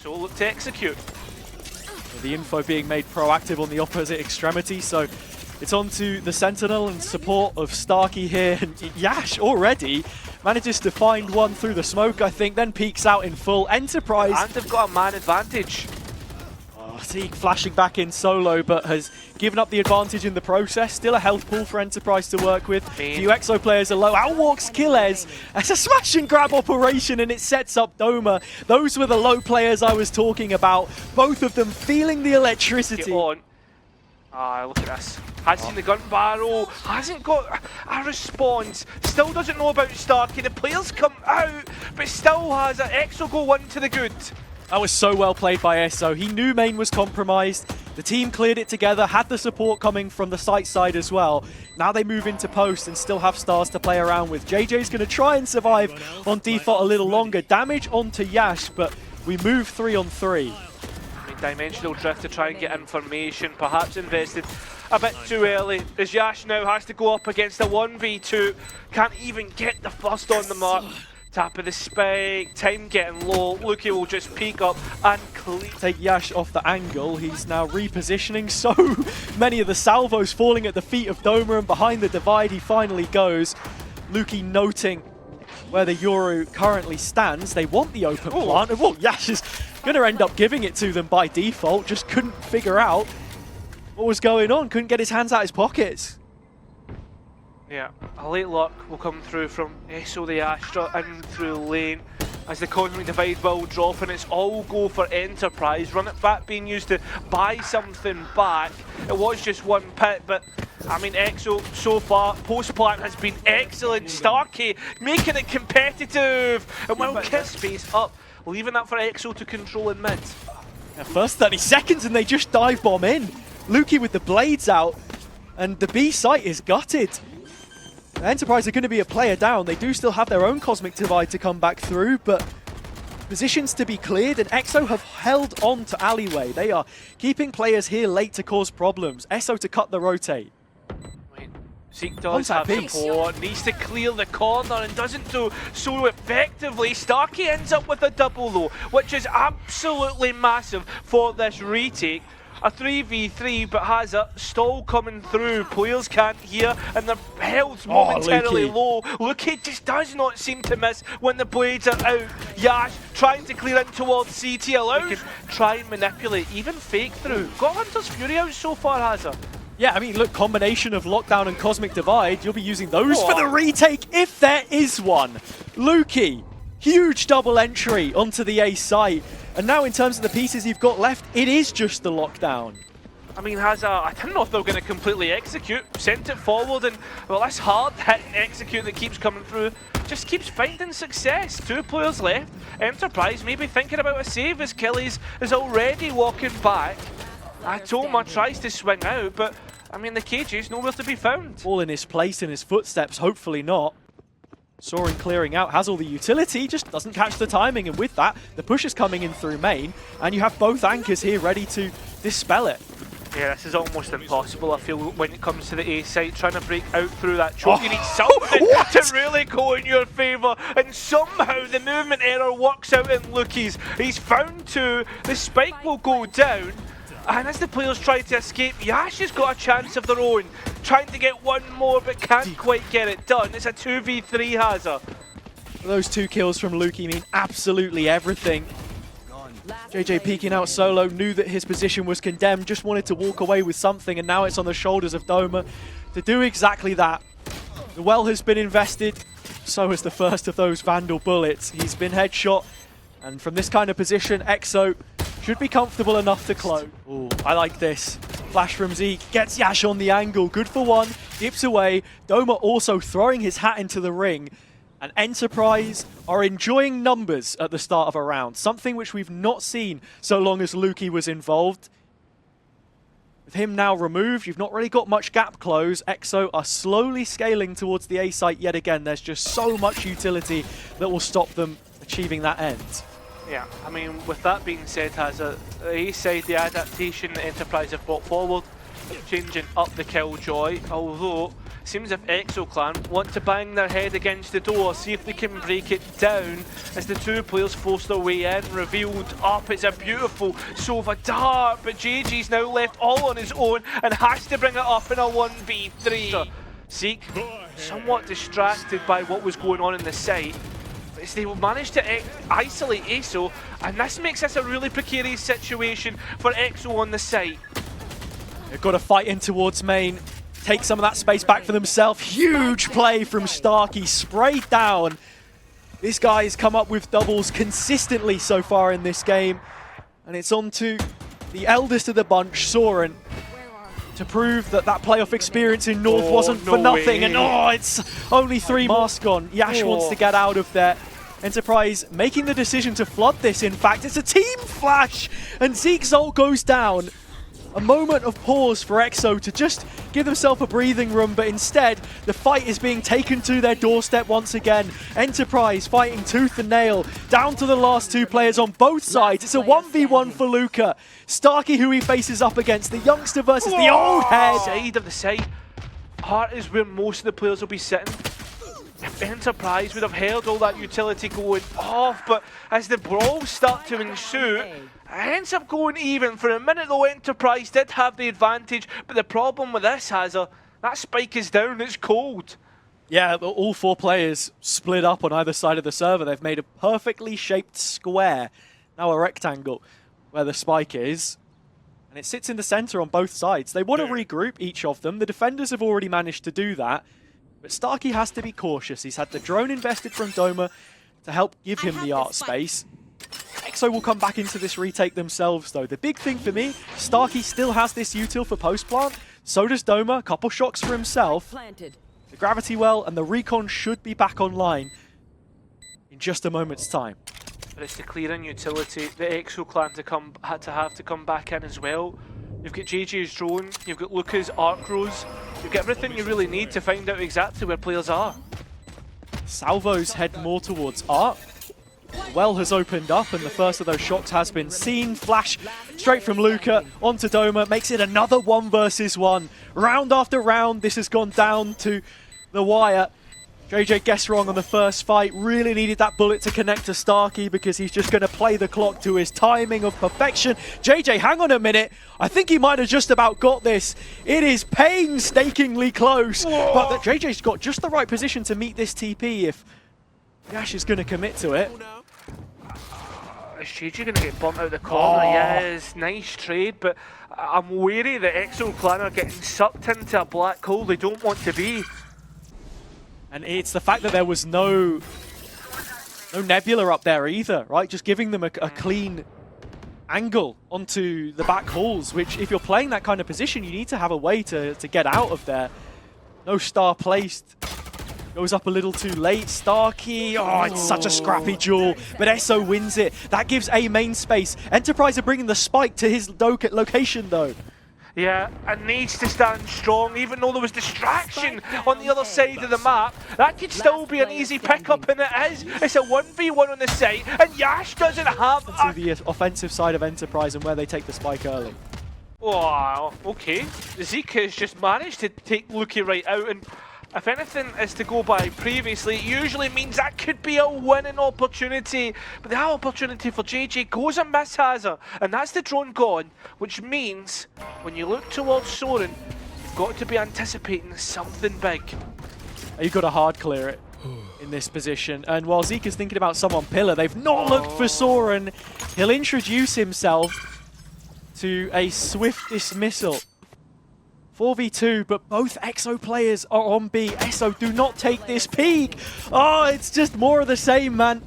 EXO look to execute. The info being made proactive on the opposite extremity, so it's on to the Sentinel and support of Starkey here, and Yash already manages to find one through the smoke, I think, then peeks out in full. Enterprise... And they've got a man advantage. Zeke flashing back in solo, but has given up the advantage in the process. Still a health pool for Enterprise to work with. A few EXO players are low. Outwalks Killez. It's a smash and grab operation, and it sets up Doma. Those were the low players I was talking about. Both of them feeling the electricity. Get on. Look at this. Has seen the gun barrel, hasn't got a response, still doesn't know about Starkey. The players come out, but still has an EXO go one to the good. That was so well played by EXO. He knew main was compromised. The team cleared it together, had the support coming from the site side as well. Now they move into post and still have stars to play around with. JJ's going to try and survive on default a little longer. Damage onto Yash, but we move 3 on 3. I mean, dimensional drift to try and get information, perhaps invested a bit too early, as Yash now has to go up against a 1v2. Can't even get the first on the mark. Tap of the spike, time getting low. Luki will just peek up and clean. Take Yash off the angle. He's now repositioning. So many of the salvos falling at the feet of Doma, and behind the divide he finally goes. Luki noting where the Yoru currently stands. They want the open plant, and well, Yash is going to end up giving it to them by default. Just couldn't figure out what was going on. Couldn't get his hands out his pockets. Yeah, a late luck will come through from EXO the Astra in through lane as the cosmic divide will drop, and it's all go for Enterprise. Run it back being used to buy something back. It was just one pit, but I mean, EXO so far post-plant has been excellent. Starkey making it competitive, and will get space up, leaving that for EXO to control in mid. Yeah, first 30 seconds and they just dive bomb in. Luki with the blades out, and the B site is gutted. Enterprise are going to be a player down. They do still have their own Cosmic Divide to come back through, but positions to be cleared, and EXO have held on to Alleyway. They are keeping players here late to cause problems. EXO to cut the rotate. Zeke does have support, needs to clear the corner and doesn't do so effectively. Starkey ends up with a double though, which is absolutely massive for this retake. A 3v3, but has a stall coming through. Players can't hear, and they're held momentarily low. Luki just does not seem to miss when the blades are out. Yash trying to clear in towards CT, allows try and manipulate, even fake through. Got Hunter's Fury out so far, has he? Yeah, I mean, look, combination of Lockdown and Cosmic Divide, you'll be using those for the retake if there is one. Luki, huge double entry onto the A site. And now in terms of the pieces you've got left, it is just the Lockdown. I mean, I don't know if they're going to completely execute. Sent it forward, and well, this hard hit and execute that keeps coming through just keeps finding success. 2 players left. Enterprise maybe thinking about a save as Killies is already walking back. Atoma tries to swing out, but I mean, the KG is nowhere to be found. All in his place, in his footsteps, hopefully not. Soaring clearing out, has all the utility, just doesn't catch the timing, and with that, the push is coming in through main, and you have both anchors here ready to dispel it. Yeah, this is almost impossible, I feel, when it comes to the A site. Trying to break out through that choke, you need something to really go in your favour, and somehow the movement error works out in Luki's. He's found 2, the spike will go down, and as the players try to escape, Yash has got a chance of their own, trying to get one more but can't quite get it done. It's a 2v3 Hazard. Those 2 kills from Luki mean absolutely everything. JJ peeking out solo, knew that his position was condemned, just wanted to walk away with something, and now it's on the shoulders of Doma to do exactly that. The well has been invested, so has the first of those Vandal bullets. He's been headshot, and from this kind of position, EXO should be comfortable enough to close. Ooh, I like this. Flash from Zeke, gets Yash on the angle, good for one, dips away. Doma also throwing his hat into the ring. And Enterprise are enjoying numbers at the start of a round, something which we've not seen so long as Luki was involved. With him now removed, you've not really got much gap close. EXO are slowly scaling towards the A site yet again. There's just so much utility that will stop them achieving that end. Yeah, I mean, with that being said, the A side, the adaptation that Enterprise have brought forward, changing up the Killjoy, although Seems if EXO clan want to bang their head against the door, see if they can break it down as the two players force their way in. Revealed up, it's a beautiful Sova dart, but JJ's now left all on his own and has to bring it up in a 1v3. Zeke, somewhat distracted by what was going on in the site, as they will manage to isolate EXO, and this makes this a really precarious situation for EXO on the site. They've got to fight in towards main, take some of that space back for themselves. Huge play from Starkey, sprayed down. This guy has come up with doubles consistently so far in this game, and it's on to the eldest of the bunch, Soren, to prove that that playoff experience in North wasn't for nothing. And it's only 3 masks gone. Yash wants to get out of there. Enterprise making the decision to flood this, in fact. It's a team flash, and Zeke's ult goes down. A moment of pause for EXO to just give themselves a breathing room, but instead the fight is being taken to their doorstep once again. Enterprise fighting tooth and nail, down to the last 2 players on both sides. It's a 1v1 for Luca. Starkey, who he faces up against, the youngster versus the old head. Side of the site. Heart is where most of the players will be sitting. If Enterprise would have held all that utility going off, but as the brawls start to ensue, it ends up going even. For a minute though, Enterprise did have the advantage, but the problem with this, Hazard, that spike is down, it's cold. Yeah, all 4 players split up on either side of the server. They've made a perfectly shaped square, now a rectangle, where the spike is. And it sits in the center on both sides. They want to regroup, each of them. The defenders have already managed to do that. But Starkey has to be cautious. He's had the drone invested from Doma to help give him the art space. EXO will come back into this retake themselves, though. The big thing for me, Starkey still has this util for post-plant. So does Doma. A couple shocks for himself. The gravity well and the recon should be back online in just a moment's time. But it's the clearing utility. The EXO clan had to have to come back in as well. You've got JJ's drone, you've got Luca's arc rose, you've got everything you really need to find out exactly where players are. Salvos head more towards Art. Well has opened up and the first of those shocks has been seen. Flash straight from Luca onto Doma, makes it another 1 versus 1. Round after round, this has gone down to the wire. JJ guessed wrong on the first fight, really needed that bullet to connect to Starkey because he's just going to play the clock to his timing of perfection. JJ, hang on a minute, I think he might have just about got this. It is painstakingly close, but that JJ's got just the right position to meet this TP if Yash is going to commit to it. Is JJ going to get bumped out the corner? Yes, nice trade, but I'm wary that EXO clan are getting sucked into a black hole they don't want to be. And it's the fact that there was no Nebula up there either, right? Just giving them a clean angle onto the back halls, which if you're playing that kind of position, you need to have a way to get out of there. No star placed. Goes up a little too late. Starkey, it's such a scrappy duel, but EXO wins it. That gives A main space. Enterprise are bringing the spike to his location though. Yeah, and needs to stand strong, even though there was distraction on the other side of the map. That could still be an easy pickup, and it is. It's a 1v1 on the site, and Yash doesn't have to the offensive side of Enterprise and where they take the spike early. Wow, okay. Zeke has just managed to take Luki right out, and if anything is to go by previously, it usually means that could be a winning opportunity. But the opportunity for JJ goes a miss, Hazard, and that's the drone gone, which means when you look towards Soren, you've got to be anticipating something big. You've got to hard clear it in this position. And while Zeke is thinking about someone pillar, they've not looked for Soren. He'll introduce himself to a swift dismissal. 4v2, but both EXO players are on B. EXO, do not take this peak. It's just more of the same, man.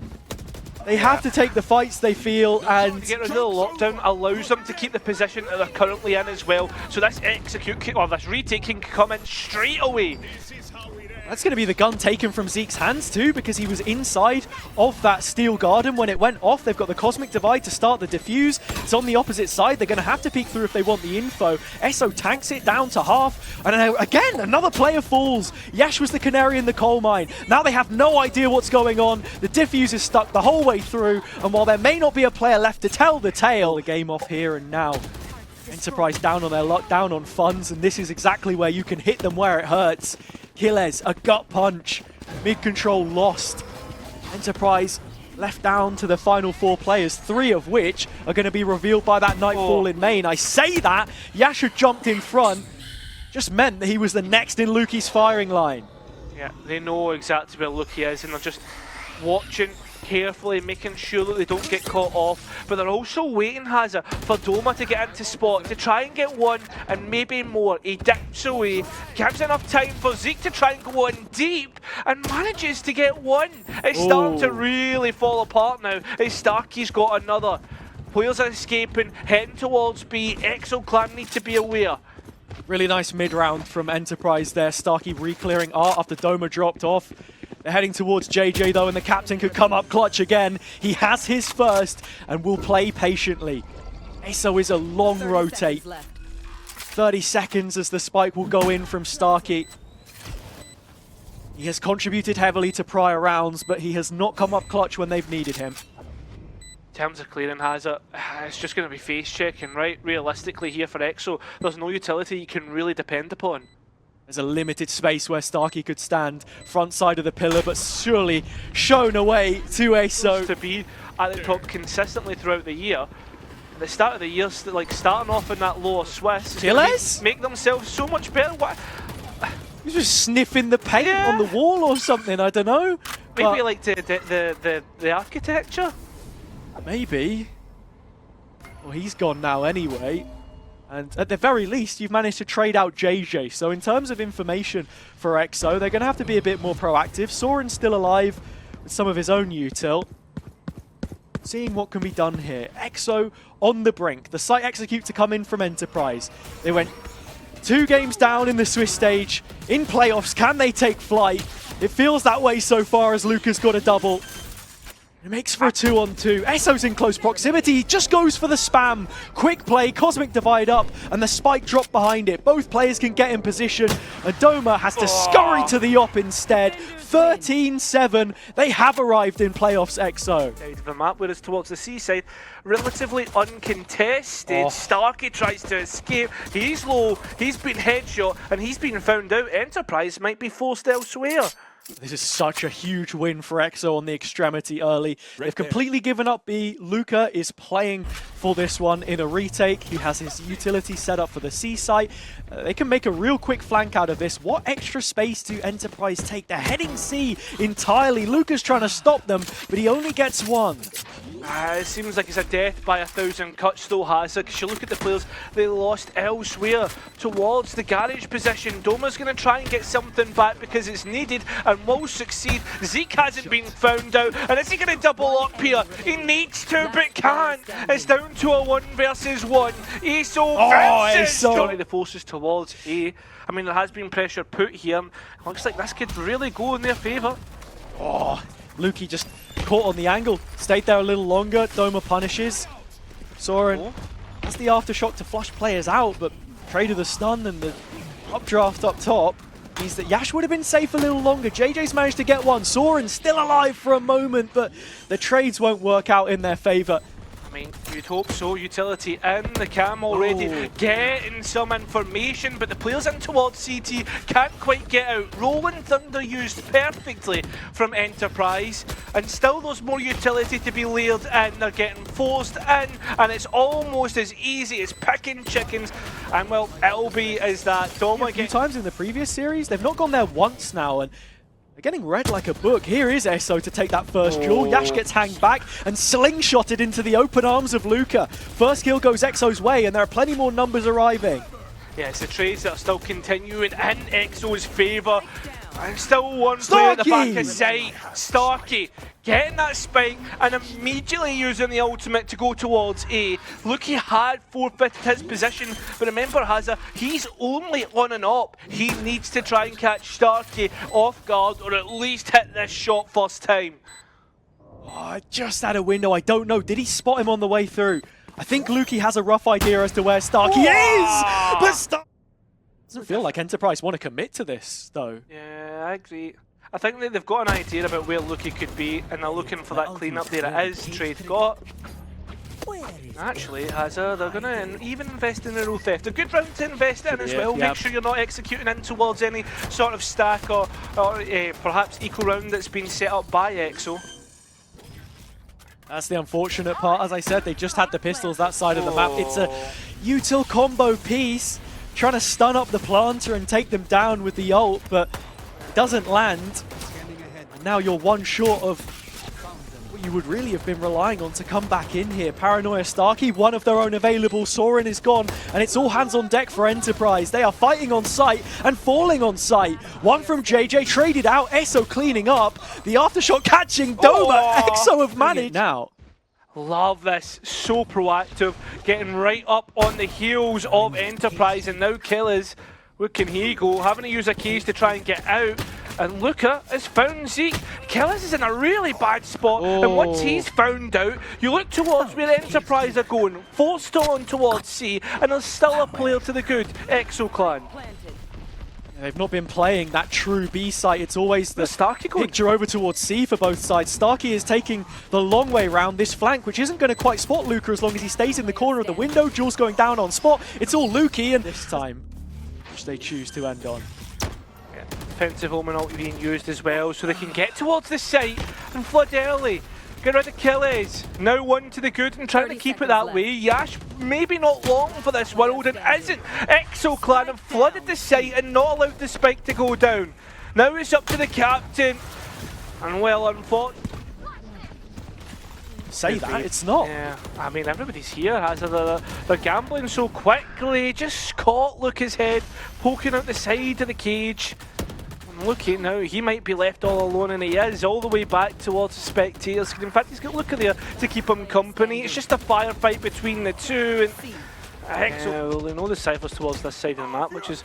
They have to take the fights they feel, and to get rid of the lockdown allows them to keep the position that they're currently in as well. So this this retake can come in straight away. That's going to be the gun taken from Zeke's hands too, because he was inside of that steel garden when it went off. They've got the Cosmic Divide to start the defuse. It's on the opposite side. They're going to have to peek through if they want the info. EXO tanks it down to half. And again, another player falls. Yash was the canary in the coal mine. Now they have no idea what's going on. The diffuse is stuck the whole way through. And while there may not be a player left to tell the tale, the game off here and now. Enterprise down on their luck, down on funds, and this is exactly where you can hit them where it hurts. Killes, a gut punch. Mid-control lost. Enterprise left down to the final 4 players, 3 of which are going to be revealed by that Nightfall in main. I say that, Yasha jumped in front, just meant that he was the next in Luki's firing line. Yeah, they know exactly where Luki is, and they're just watching carefully, making sure that they don't get caught off. But they're also waiting, Hazza, for Doma to get into spot to try and get one and maybe more. He dips away, gives enough time for Zeke to try and go in deep and manages to get one. It's starting to really fall apart now as Starkey's got another. Players are escaping, heading towards B. EXO clan need to be aware. Really nice mid-round from Enterprise there. Starkey re-clearing art after Doma dropped off. They're heading towards JJ though, and the captain could come up clutch again. He has his first and will play patiently. EXO is a long rotate. 30 seconds as the spike will go in from Starkey. He has contributed heavily to prior rounds, but he has not come up clutch when they've needed him. In terms of clearing Hazza, it's just going to be face checking, right? Realistically here for EXO, there's no utility you can really depend upon. There's a limited space where Starkey could stand front side of the pillar, but surely shown away to EXO. To be at the top consistently throughout the year. At the start of the year, like starting off in that lower Swiss, Killes? make themselves so much better. What? He's just sniffing the paint on the wall or something, I don't know. Maybe like the architecture? Maybe. Well, he's gone now anyway. And at the very least, you've managed to trade out JJ. So in terms of information for EXO, they're going to have to be a bit more proactive. Soren's still alive with some of his own util. Seeing what can be done here. EXO on the brink. The site execute to come in from Enterprise. They went 2 games down in the Swiss stage. In playoffs, can they take flight? It feels that way so far as Luca's got a double. It makes for a 2-on-2. EXO's in close proximity. He just goes for the spam. Quick play, Cosmic Divide up, and the spike drop behind it. Both players can get in position. Adoma has to scurry to the op instead. 13-7. They have arrived in playoffs, EXO. The map where it's towards the seaside, relatively uncontested. Starkey tries to escape. He's low, he's been headshot, and he's been found out. Enterprise might be forced elsewhere. This is such a huge win for EXO on the extremity early. They've completely given up B. Luca is playing for this one in a retake. He has his utility set up for the C site. They can make a real quick flank out of this. What extra space do Enterprise take? They're heading C entirely. Luca's trying to stop them, but he only gets one. It seems like it's a death by 1,000 cuts though, Hazza, because you look at the players they lost elsewhere towards the garage position. Doma's going to try and get something back because it's needed and will succeed. Zeke hasn't been found out, and is he going to double up here? He needs to, but can't. It's down to a 1 versus 1. EXO versus joining the forces towards A. I mean, there has been pressure put here. Looks like this could really go in their favour. Luki just caught on the angle, stayed there a little longer. Doma punishes. Soren has the aftershock to flush players out, but trade of the stun and the updraft up top means that Yash would have been safe a little longer. JJ's managed to get one. Soren's still alive for a moment, but the trades won't work out in their favour. I mean, you'd hope so. Utility in the cam already, getting some information, but the players in towards CT can't quite get out. Rolling Thunder used perfectly from Enterprise, and still there's more utility to be layered in. They're getting forced in, and it's almost as easy as picking chickens. And well, it'll be as that Doma a few times in the previous series, they've not gone there once now, and they're getting read like a book. Here is EXO to take that first duel. Yash gets hanged back and slingshotted into the open arms of Luca. First kill goes EXO's way, and there are plenty more numbers arriving. Yeah, it's the trades that are still continuing in EXO's favour. And still one player at the back of sight. Starkey getting that spike and immediately using the ultimate to go towards A. Luki had forfeited his position, but remember Hazza, he's only on and up. He needs to try and catch Starkey off guard, or at least hit this shot first time. Just had a window, I don't know. Did he spot him on the way through? I think Luki has a rough idea as to where Starkey is! But doesn't feel like Enterprise want to commit to this, though. Yeah, I agree. I think that they've got an idea about where Luki could be, and they're looking for that cleanup there. It is trade got. Actually, Hazard, they're going to even invest in Euro Theft. A good round to invest in as well. Make sure you're not executing in towards any sort of stack or perhaps eco round that's been set up by EXO. That's the unfortunate part. As I said, they just had the pistols that side of the map. It's a util combo piece, trying to stun up the planter and take them down with the ult, but it doesn't land. And now you're one short of what you would really have been relying on to come back in here. Paranoia Starkey, one of their own available. Soren is gone, and it's all hands on deck for Enterprise. They are fighting on site and falling on site. One from JJ traded out, EXO cleaning up. The aftershock catching Doma. EXO have managed now. Love this, so proactive, getting right up on the heels of Enterprise, and now Killers, where can he go? Having to use a cage to try and get out, and Luca has found Zeke. Killers is in a really bad spot, and once he's found out, you look towards where Enterprise are going, forced on towards C, and there's still a player to the good, EXO clan. They've not been playing that true B site. It's always the Starkey picture over towards C for both sides. Starkey is taking the long way round this flank, which isn't going to quite spot Luca as long as he stays in the corner of the window. Jules going down on spot. It's all Lukey, and this time, which they choose to end on. Yeah, defensive omen ult being used as well, so they can get towards the site and flood early. Get rid of Killers. Now one to the good and trying to keep it that way. Yash maybe not long for this world, and isn't. EXO clan have flooded the site and not allowed the spike to go down. Now it's up to the captain. And well, unfortunately. Say that, it's not. Yeah, I mean, everybody's here. They're gambling so quickly. Just caught Luca's head poking out the side of the cage. Looky now, he might be left all alone, and he is all the way back towards the spectators. In fact, he's got Luca there to keep him company. It's just a firefight between the two. And well, they know the ciphers towards this side of the map, which is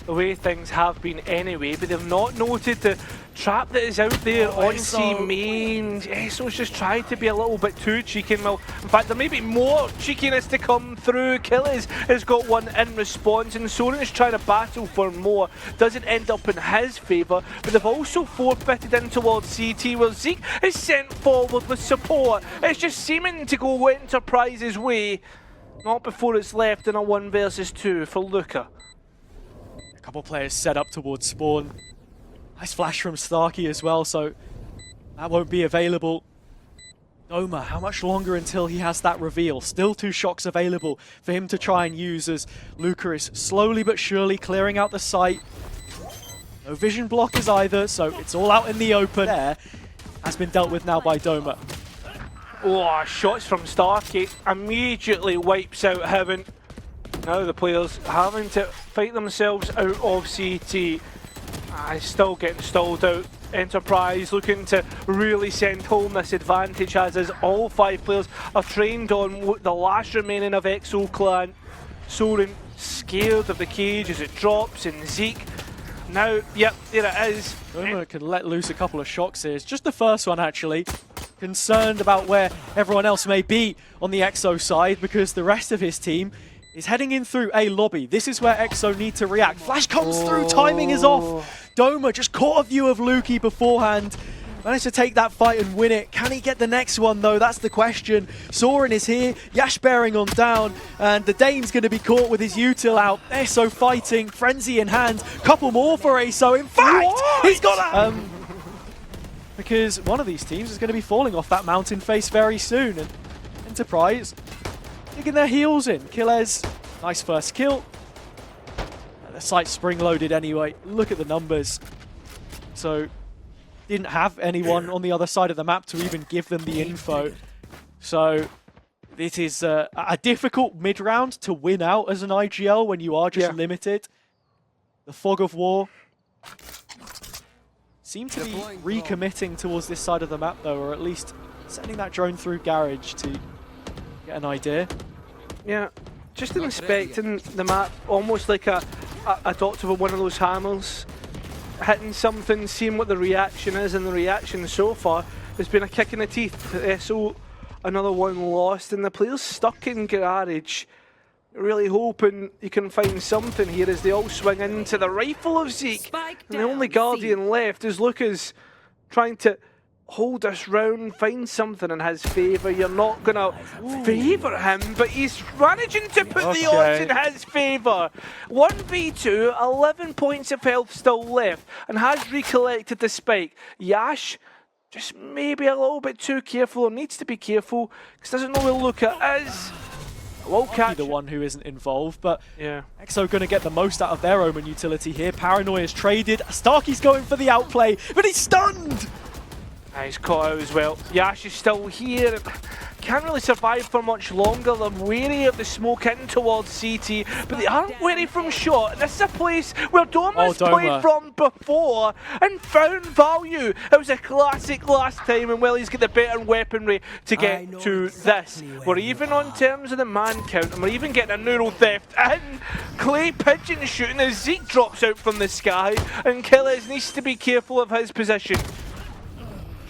the way things have been anyway, but they've not noted the trap that is out there on C main. EXO's just trying to be a little bit too cheeky. Well, in fact, there may be more cheekiness to come through. Killers has got one in response, and Soren is trying to battle for more. Doesn't end up in his favour, but they've also forfeited in towards CT, where Zeke is sent forward with support. It's just seeming to go Enterprise's way. Not before it's left in a 1 versus 2 for Luca. A couple players set up towards spawn. Nice flash from Starkey as well, so that won't be available. Doma, how much longer until he has that reveal? Still 2 shocks available for him to try and use as Luca is slowly but surely clearing out the site. No vision blockers either, so it's all out in the open. There has been dealt with now by Doma. Oh, shots from Starkey immediately wipes out Heaven. Now the players having to fight themselves out of CT. Still getting stalled out. Enterprise looking to really send home this advantage, as all 5 players are trained on the last remaining of EXO clan. Soren scared of the cage as it drops, and Zeke now, yep, there it is. Doma can let loose a couple of shocks here. It's just the first one actually. Concerned about where everyone else may be on the EXO side, because the rest of his team is heading in through a lobby. This is where EXO need to react. Flash comes through, timing is off. Doma just caught a view of Lukey beforehand. Managed to take that fight and win it. Can he get the next one though? That's the question. Soren is here, Yash bearing on down, and the Dane's going to be caught with his util out. EXO fighting, frenzy in hand. Couple more for EXO. In fact, he's got because one of these teams is going to be falling off that mountain face very soon, and Enterprise digging their heels in. Killers, nice first kill. The site's spring-loaded anyway. Look at the numbers. So, didn't have anyone on the other side of the map to even give them the info. So, it is a difficult mid-round to win out as an IGL when you are just limited. The fog of war seem to be recommitting towards this side of the map though, or at least sending that drone through garage to get an idea. Yeah, just inspecting the map, almost like a doctor with one of those hammers, hitting something, seeing what the reaction is, and the reaction so far has been a kick in the teeth. So another one lost, and the players stuck in garage, really hoping you can find something here as they all swing into the rifle of Zeke. And the only Guardian left is Lucas trying to hold this round, find something in his favour. You're not going to favour him, but he's managing to put the odds in his favour. 1v2, 11 points of health still left, and has recollected the spike. Yash, just maybe a little bit too careful, or needs to be careful, because doesn't know where Luca is. Will catch the one who isn't involved, but yeah. EXO going to get the most out of their Omen utility here. Paranoia's traded. Starkey's going for the outplay, but he's stunned! He's caught out as well. Yash is still here. Can't really survive for much longer. They're wary of the smoke in towards CT, but they aren't wary from short. This is a place where Doma's played from before and found value. It was a classic last time, and well, he's got the better weaponry to get to this. We're even on terms of the man count, and we're even getting a neural theft and Clay Pigeon shooting as Zeke drops out from the sky, and Killers needs to be careful of his position.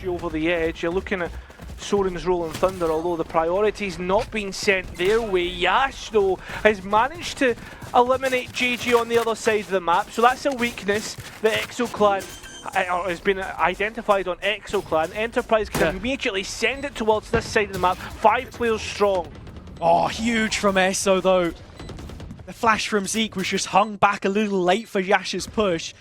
Over the edge, you're looking at Soren's Rolling Thunder, although the priority's not being sent their way. Yash, though, has managed to eliminate JG on the other side of the map, so that's a weakness that EXO Clan has been identified on EXO Clan. Enterprise can immediately send it towards this side of the map, 5 players strong. Oh, huge from EXO, though. The flash from Zeke was just hung back a little late for Yash's push.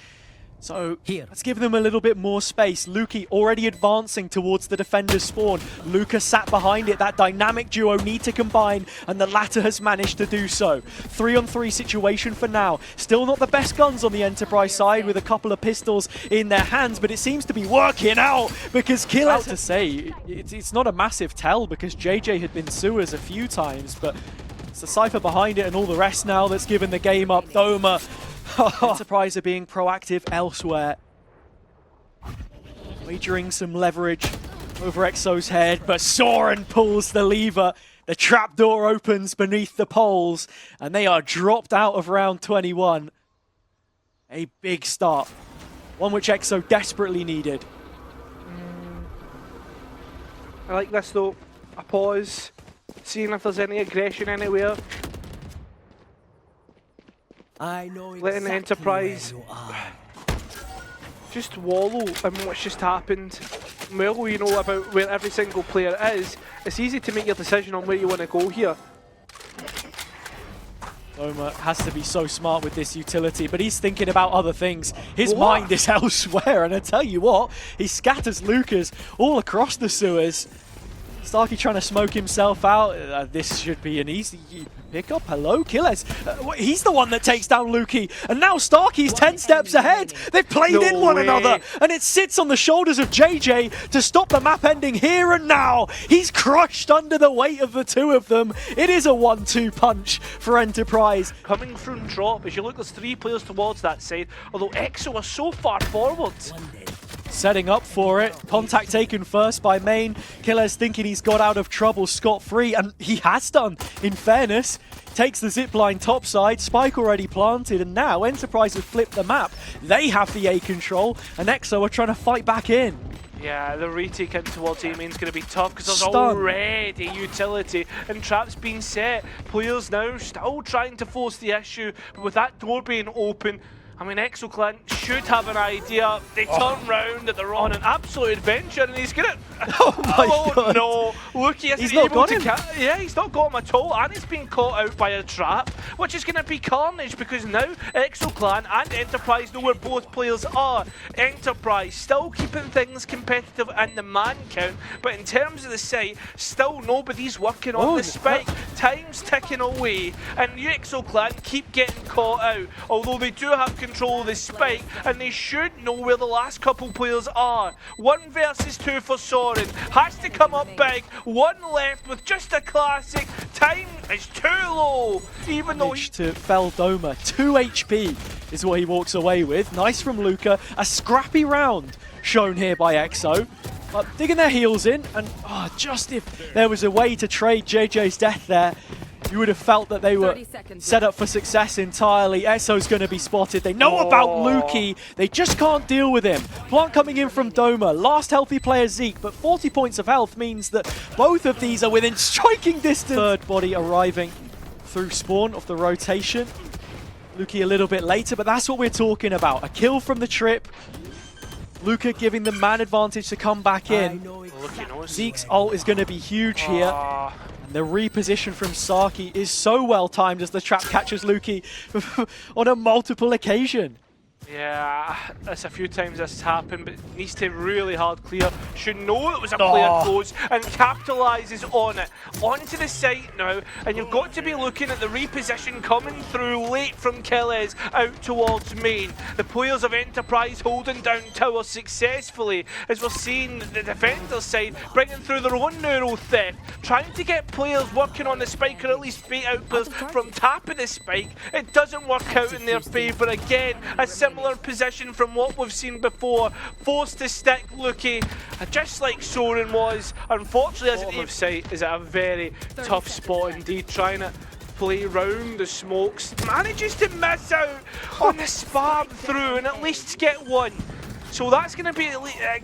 So let's give them a little bit more space. Luki already advancing towards the defender's spawn. Luca sat behind it. That dynamic duo need to combine, and the latter has managed to do so. 3-on-3 situation for now. Still not the best guns on the Enterprise side with a couple of pistols in their hands, but it seems to be working out because Killers to say, it's not a massive tell because JJ had been sewers a few times, but it's the Cypher behind it and all the rest now that's given the game up. Doma. Enterprise are being proactive elsewhere. Wagering some leverage over EXO's head, but Soren pulls the lever. The trapdoor opens beneath the poles, and they are dropped out of round 21. A big start. One which EXO desperately needed. I like this though. A pause, seeing if there's any aggression anywhere. Letting the Enterprise just wallow in what's just happened. Well, you know about where every single player is, it's easy to make your decision on where you want to go here. Doma has to be so smart with this utility, but he's thinking about other things. His mind is elsewhere, and I tell you what, he scatters Lucas all across the sewers. Starkey trying to smoke himself out. This should be an easy pickup. Hello, Killers. He's the one that takes down Luki. And now Starkey's 10 steps ahead. They've played in one another. And it sits on the shoulders of JJ to stop the map ending here and now. He's crushed under the weight of the two of them. It is a 1-2 punch for Enterprise. Coming from drop, as you look, there's 3 players towards that side. Although EXO are so far forward. Setting up for it. Contact taken first by Main. Killers thinking he's got out of trouble scot-free, and he has done, in fairness. Takes the zipline topside, spike already planted, and now Enterprise have flipped the map. They have the A control, and EXO are trying to fight back in. Yeah, the retake in towards A main's going to be tough because there's already utility and traps being set. Players now still trying to force the issue, but with that door being open, I mean, EXO Clan should have an idea. They turn round and they're on an absolute adventure, and he's gonna. Oh my god! No, look, he's not got him. Yeah, he's not got him at all, and he's being caught out by a trap, which is gonna be carnage because now EXO Clan and Enterprise know where both players are. Enterprise still keeping things competitive in the man count, but in terms of the site, still nobody's working on the spike. Time's ticking away, and EXO Clan keep getting caught out, although they do have control of the spike, and they should know where the last couple players are. 1 versus 2 for Soren. Has to come up big. 1 left with just a classic. Time is too low, even though he... to fell Doma. 2 HP is what he walks away with. Nice from Luca. A scrappy round shown here by EXO. But digging their heels in, and just if there was a way to trade JJ's death there, you would have felt that they were set up for success entirely. EXO's going to be spotted. They know about Luki. They just can't deal with him. Plant coming in from Doma. Last healthy player Zeke, but 40 points of health means that both of these are within striking distance. Third body arriving through spawn of the rotation. Luki a little bit later, but that's what we're talking about. A kill from the trip. Luka giving the man advantage to come back in. Zeke's ult is going to be huge here. And the reposition from Saki is so well timed as the trap catches Luki on a multiple occasion. Yeah, that's a few times this has happened, but needs to really hard clear. Should know it was a player close and capitalises on it. Onto the site now, and you've got to be looking at the reposition coming through late from Killez out towards main. The players of Enterprise holding down tower successfully, as we're seeing the defenders side bringing through their own neural theft, trying to get players working on the spike or at least bait out players from tapping the spike. It doesn't work out in their favour again. A similar position from what we've seen before, forced to stick Luki, just like Soren was. Unfortunately, as an site is at a very tough spot indeed, trying to play round the smokes, manages to miss out on the spam through and at least get one. So that's going to be,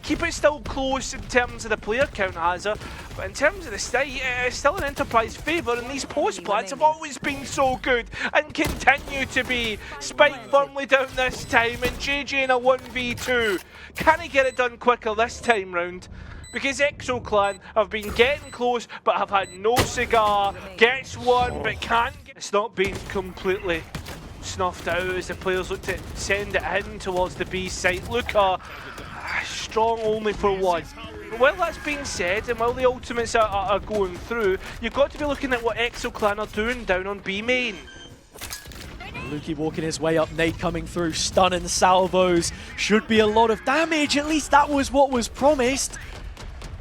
keep it still close in terms of the player count, Hazard. But in terms of the state, it's still an Enterprise favour, and these post plants have always been so good and continue to be. Spike firmly down this time, and JJ in a 1v2. Can he get it done quicker this time round? Because EXO clan have been getting close, but have had no cigar. Gets one, but can't get. It's not been completely snuffed out as the players look to send it in towards the B site. Luka, strong only for one. But while that's being said, and while the ultimates are going through, you've got to be looking at what EXO clan are doing down on B main. Luki walking his way up, Nate coming through, stun and salvos. Should be a lot of damage, at least that was what was promised.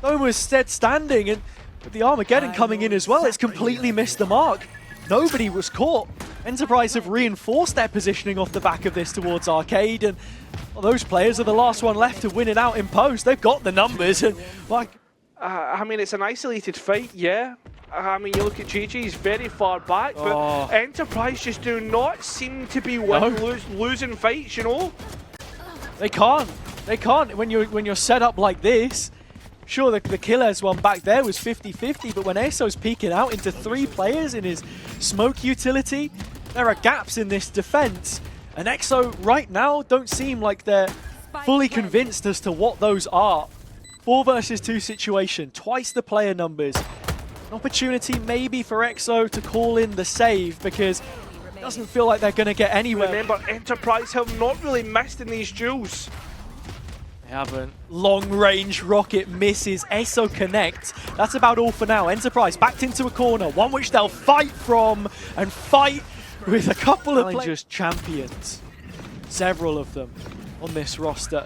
Dome was stead standing, and with the Armageddon coming in as well, it's completely missed the mark. Nobody was caught. Enterprise have reinforced their positioning off the back of this towards Arcade, and well, those players are the last one left to win it out in post. They've got the numbers, and like... I mean, it's an isolated fight, yeah. I mean, you look at JJ, he's very far back, but Enterprise just do not seem to be losing fights, you know? They can't. They can't. When you're set up like this, sure, the Killers one back there was 50-50, but when EXO's peeking out into 3 players in his smoke utility, there are gaps in this defense. And EXO right now don't seem like they're fully convinced as to what those are. 4 versus 2 situation, twice the player numbers. An opportunity maybe for EXO to call in the save, because it doesn't feel like they're going to get anywhere. Remember, Enterprise have not really missed in these duels. They haven't. Long-range rocket misses. EXO connect. That's about all for now. Enterprise backed into a corner, one which they'll fight from and fight with a couple of challengers champions. Several of them on this roster.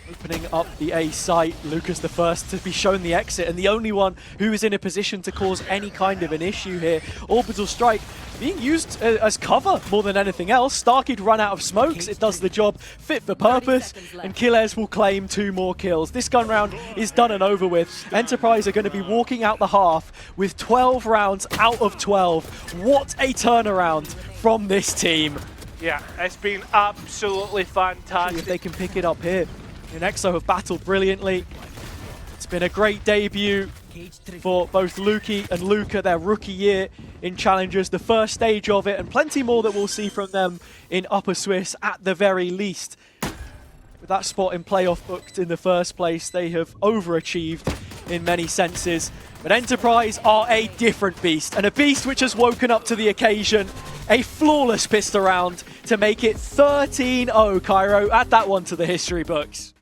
Opening up the A site. Luka's the first to be shown the exit and the only one who is in a position to cause any kind of an issue here. Orbital strike being used as cover more than anything else. Starkey'd run out of smokes. It does the job fit for purpose, and Killez will claim 2 more kills. This gun round is done and over with. Enterprise are going to be walking out the half with 12 rounds out of 12. What a turnaround from this team. Yeah, it's been absolutely fantastic. If they can pick it up here. And EXO have battled brilliantly. It's been a great debut for both Luki and Luka, their rookie year in Challengers, the first stage of it, and plenty more that we'll see from them in Upper Swiss at the very least. With that spot in playoff booked in the first place, they have overachieved in many senses. But Enterprise are a different beast, and a beast which has woken up to the occasion. A flawless pistol round to make it 13-0, Cairo. Add that one to the history books.